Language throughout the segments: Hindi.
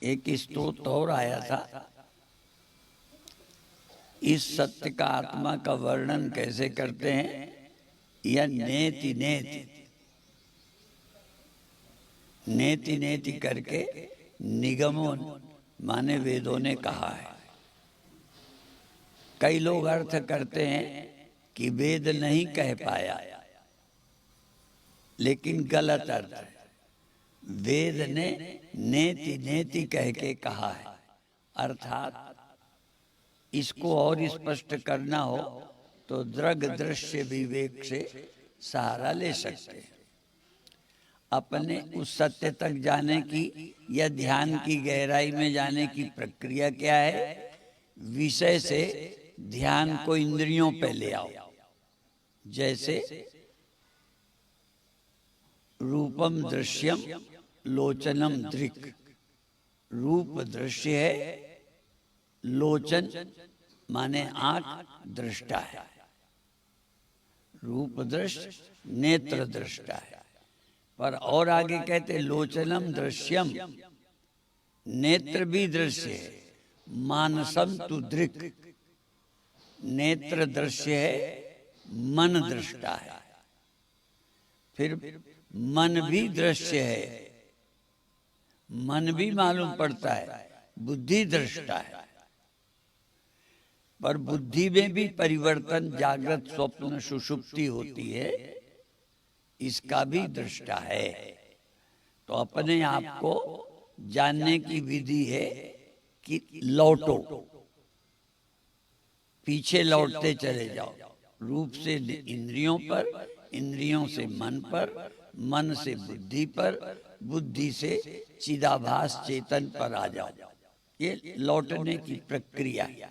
एक स्तोत्र और आया था, इस सत्य का आत्मा का वर्णन कैसे करते हैं? यह नेति नेति नेति नेति करके निगमों माने वेदों ने कहा है। कई लोग अर्थ करते हैं कि वेद नहीं कह पाया, लेकिन गलत अर्थ है। वेद ने नेति नेति कह के कहा है, अर्थात इसको और स्पष्ट करना हो तो दृग दृश्य विवेक से सहारा ले सकते हैं। अपने उस सत्य तक जाने की या ध्यान की गहराई में जाने की प्रक्रिया क्या है? विषय से ध्यान को इंद्रियों पे ले आओ। जैसे रूपम दृश्यम लोचनम दृक्, रूप दृश्य है, लोचन माने आंख दृष्टा है, रूप दृश्य नेत्र दृष्टा है। पर और आगे कहते लोचनम दृश्यम, नेत्र भी दृश्य है, मानसम तु दृक्, नेत्र दृश्य है, मन दृष्टा है। फिर मन भी दृश्य है, मन भी मालूम पड़ता है, बुद्धि दृष्टा है। पर बुद्धि में भी परिवर्तन जागृत स्वप्न सुषुप्ति होती है, इसका भी दृष्टा है। तो अपने आप को जानने की विधि है कि लौटो, पीछे लौटते चले जाओ, रूप से इंद्रियों पर, इंद्रियों से मन पर, मन से बुद्धि पर, बुद्धि से चिदाभास चेतन पर आ जाओ। ये लौटने की प्रक्रिया है,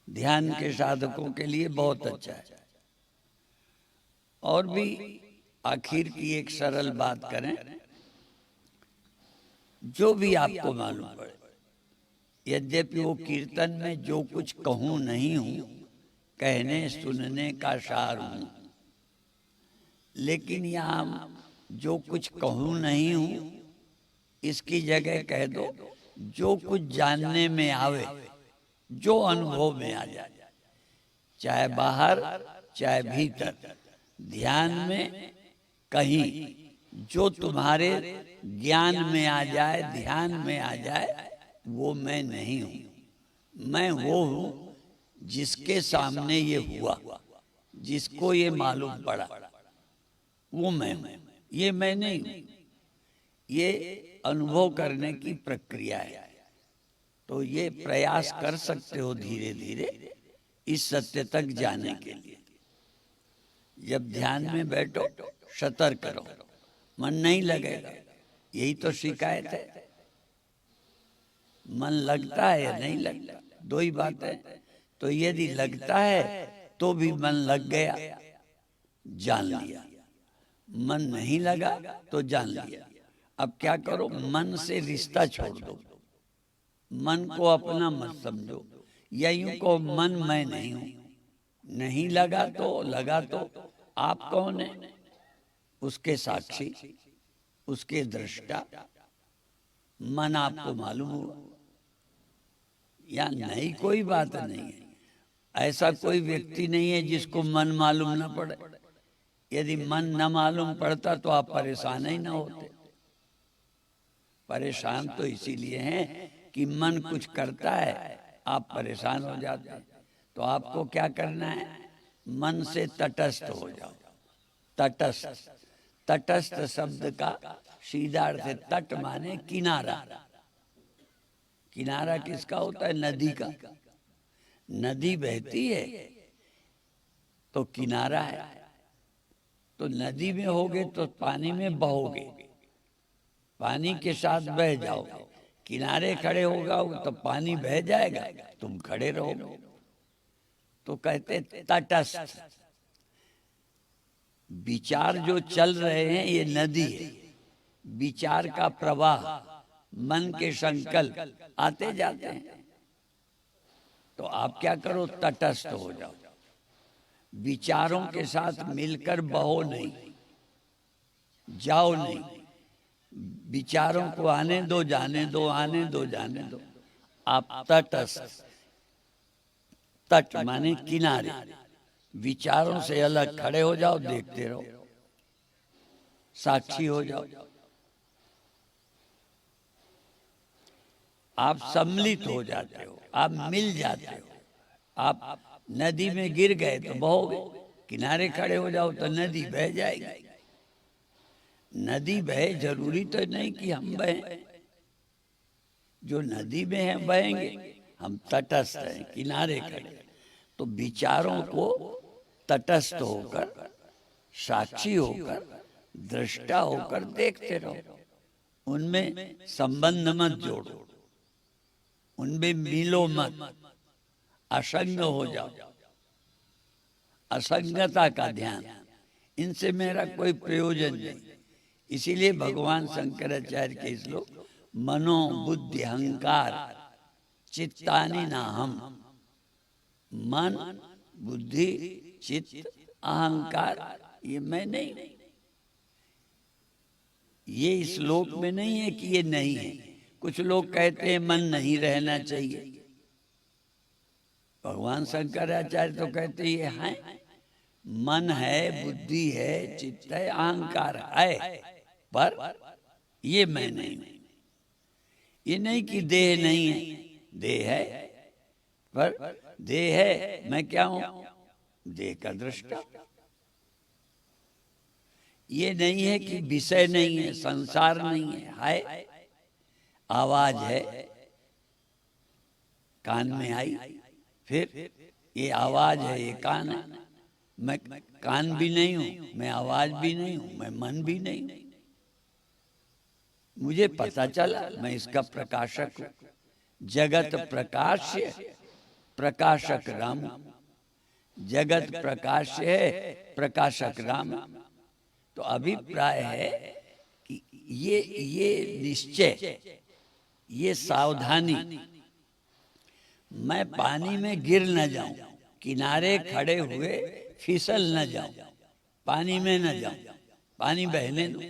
ध्यान के साधकों के लिए बहुत अच्छा है। और भी आखिर की एक सरल बात करें, जो भी आपको मालूम पड़े, यद्यपि वो कीर्तन में जो कुछ कहूं नहीं हूं, कहने सुनने का सार हूं, लेकिन यहां जो कुछ कहूं नहीं हूं इसकी जगह कह दो जो कुछ जानने में आवे, जो अनुभव में आ जाए, चाहे बाहर चाहे भीतर, ध्यान में कहीं जो तुम्हारे ज्ञान में आ जाए, ध्यान में आ जाए, वो मैं नहीं हूं। मैं वो हूं जिसके सामने ये हुआ, जिसको ये मालूम पड़ा, वो मैं हूं, ये मैं नहीं हूं। ये अनुभव करने की प्रक्रिया है। तो ये प्रयास कर सकते हो धीरे धीरे इस सत्य तक जाने के लिए। जब ध्यान में बैठो सतर्क करो, मन नहीं लगेगा, यही तो शिकायत है। मन लगता है या नहीं लगता, दो ही बात है। तो यदि लगता है तो भी मन लग गया, जान लिया। मन नहीं लगा तो जान लिया। अब क्या करो, मन से रिश्ता छोड़ दो, मन को अपना मत समझो, या यूं को मन मैं नहीं हूं। नहीं लगा तो लगा, तो आप कौन है? उसके साक्षी, उसके दृष्टा। मन आपको मालूम हुआ या नहीं? कोई बात नहीं है। ऐसा कोई व्यक्ति नहीं है जिसको मन मालूम ना पड़े। यदि मन न मालूम पड़ता तो आप परेशान ही ना होते। परेशान तो इसीलिए हैं कि मन कुछ करता है, आप परेशान हो जाते हैं। तो आपको क्या करना है? मन से तटस्थ हो जाओ। तटस्थ, तटस्थ शब्द का सीधा अर्थ है तट माने किनारा। किनारा किसका होता है? नदी का। नदी बहती है तो किनारा है। तो नदी में होगे तो पानी में बहोगे, पानी के साथ बह जाओगे। किनारे खड़े होगा तो पानी बह जाएगा, तुम खड़े रहोगे। तो कहते तटस्थ। विचार जो चल रहे हैं ये नदी है, विचार का प्रवाह, मन के संकल्प आते जाते हैं। तो आप क्या करो? तटस्थ हो जाओ। विचारों के साथ मिलकर बहो नहीं, जाओ नहीं। विचारों को आने दो, जाने दो, आने दो, जाने दो। आप तटस्थ, तट माने किनारे, विचारों से अलग खड़े हो जाओ, देखते रहो, साक्षी हो जाओ। आप सम्मिलित हो जाते हो, आप मिल जाते हो। आप नदी में गिर गए तो बहोगे, किनारे खड़े हो जाओ तो नदी बह जाएगी। नदी बहे जरूरी तो नहीं कि हम बहें, जो नदी में है बहेंगे, हम तटस्थ हैं, किनारे खड़े। तो विचारों को तटस्थ होकर, साक्षी होकर, दृष्टा होकर देखते रहो, उनमें संबंध मत जोड़ो, उनमें मिलो मत, असंग हो जाओ, असंगता का ध्यान, इनसे मेरा कोई प्रयोजन नहीं। इसीलिए भगवान शंकराचार्य के श्लोक, मनो बुद्धि अहंकार चित्तानि नाहम, मन बुद्धि चित्त अहंकार ये मैं नहीं। ये श्लोक में नहीं है कि ये नहीं है। कुछ लोग कहते हैं मन नहीं रहना चाहिए, भगवान शंकराचार्य तो कहते ये है, मन है, बुद्धि है, चित्त है, अहंकार है, पर ये मैं नहीं। ये नहीं कि देह नहीं है, देह है, पर देह है, मैं क्या हूं? देह का दृष्टा। ये नहीं है कि विषय नहीं है, संसार नहीं है। आवाज है, कान में आई, फिर ये आवाज है, ये कान है। मैं कान भी नहीं हूं, मैं आवाज भी नहीं हूं, मैं मन भी नहीं हूं। मुझे पता चला मैं इसका प्रकाशक हूं। जगत प्रकाश्य प्रकाशक राम, जगत प्रकाश्य है, प्रकाशक राम। तो अभिप्राय है कि ये निश्चय, ये सावधानी, मैं पानी में गिर न जाऊं, किनारे खड़े हुए फिसल न जाऊं, पानी में न जाऊं, पानी बहने दो।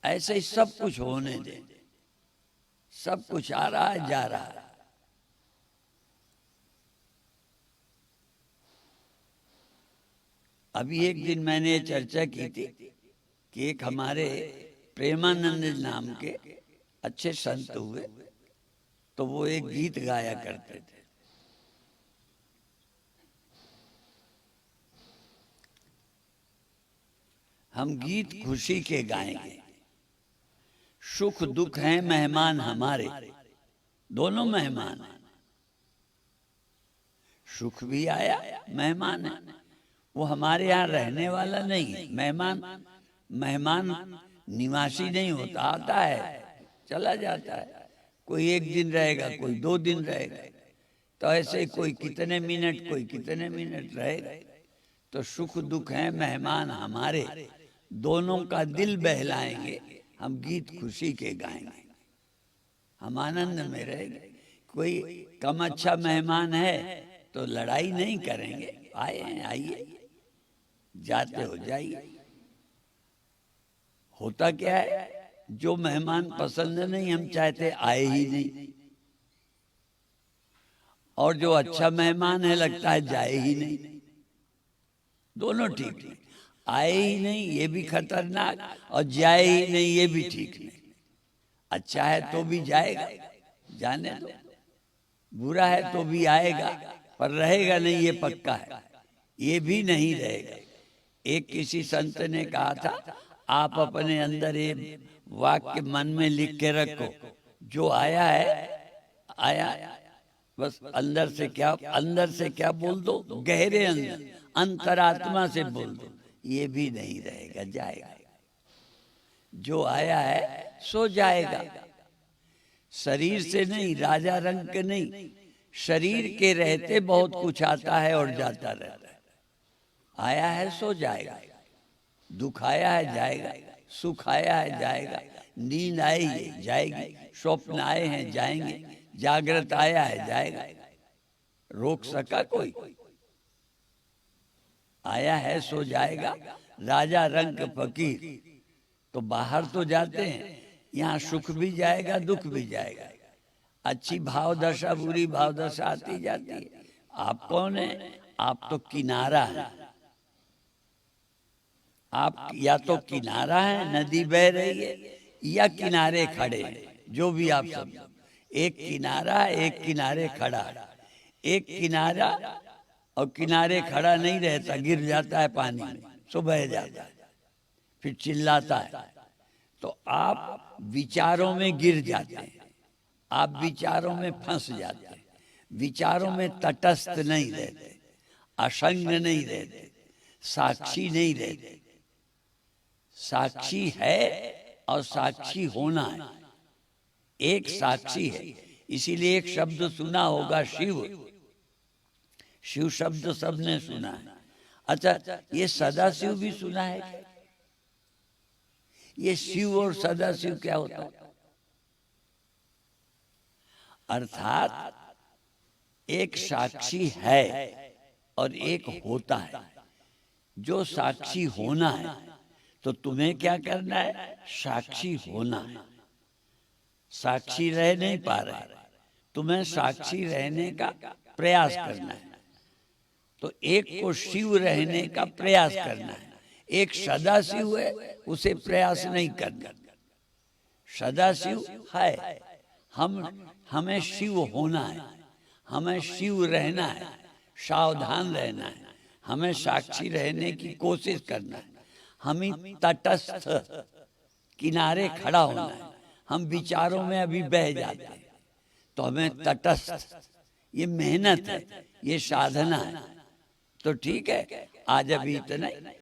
ऐसे ही सब कुछ होने दे, सब कुछ आ रहा है, जा रहा है। अभी एक दिन मैंने चर्चा की थी कि एक हमारे प्रेमानंद नाम के अच्छे संत हुए, तो वो एक गीत गाया करते थे। हम गीत खुशी के गाएंगे, सुख दुख हैं मेहमान हमारे, दोनों मेहमान हैं। सुख भी आया, मेहमान है, वो हमारे यहाँ रहने वाला नहीं है। मेहमान, मेहमान निवासी नहीं होता, आता है चला जाता है। कोई एक दिन रहेगा, कोई 2 दिन रहेगा, तो ऐसे कोई कितने मिनट, कोई कितने मिनट रहेगा। तो सुख दुख है मेहमान हमारे, दोनों का दिल बहलाएंगे, हम गीत खुशी के गाएंगे, हम आनंद में रहेंगे। कोई कम अच्छा मेहमान है तो लड़ाई नहीं करेंगे, आए हैं आइए, जाते हो जाइए। होता क्या है, जो मेहमान पसंद नहीं, हम चाहते आए ही नहीं, और जो अच्छा मेहमान है लगता है जाए ही नहीं। दोनों ठीक नहीं, आए ही नहीं ये भी खतरनाक, और जाए ही नहीं ये भी ठीक नहीं। अच्छा है तो भी जाएगा, जाने दो। बुरा है तो भी आएगा, पर रहेगा नहीं ये पक्का है, ये भी नहीं रहेगा। एक किसी संत ने कहा था, आप अपने अंदर ये वाक्य मन में लिख के रखो, जो आया है आया, बस अंदर से क्या बोल दो, गहरे अंदर अंतरात्मा से बोल दो, ये भी नहीं रहेगा, जाएगा। जो आया है सो जाएगा, शरीर से नहीं, राजा रंग के नहीं, शरीर के रहते बहुत कुछ आता है और जाता रहता है। आया है सो जाएगा, दुख आया है जाएगा, सुख आया है जाएगा, नींद आई है जाएगी, स्वप्न आए हैं जाएंगे, जागृत आया है जाएगा। रोक सका कोई? आया है सो जाएगा, राजा रंग फकीर, तो बाहर तो जाते हैं, यहाँ सुख भी जाएगा दुख भी जाएगा, अच्छी भाव दशा बुरी भाव दशा आती जाती है। आप कौन है? आप तो किनारा है। आप या तो किनारा है, नदी बह रही है, या किनारे खड़े हैं, जो भी आप समझो। एक किनारा है, एक किनारे खड़ा है। एक किनारा और किनारे खड़ा नहीं रहता, गिर जाता है पानी में, सो बह जाता है, फिर चिल्लाता है। तो आप विचारों में गिर जाते हैं, आप विचारों में फंस जाते हैं, विचारों में तटस्थ नहीं रहते, असंग नहीं रहते, साक्षी नहीं रहते। साक्षी है और साक्षी होना है, एक साक्षी है। इसीलिए एक शब्द सुना होगा, शिव। शिव शब्द सबने सुना है। अच्छा, ये सदाशिव भी सुना है क्या? ये शिव और सदाशिव क्या होता है? अर्थात एक साक्षी है और एक होता है। जो साक्षी होना है, तो तुम्हें क्या करना है? साक्षी होना है। साक्षी रह नहीं पा रहे, तुम्हें साक्षी रहने का प्रयास करना है। तो एक को शिव रहने का प्रयास करना है, एक सदाशिव है, उसे प्रयास नहीं करना। सदाशिव है, हमें शिव होना है, हमें शिव रहना है, सावधान रहना है, हमें साक्षी रहने की कोशिश करना है। हमें तटस्थ किनारे खड़ा होना है। हम विचारों में अभी बह जाते हैं, तो हमें तटस्थ, ये मेहनत है, ये साधना है। तो ठीक है, आज अभी इतना,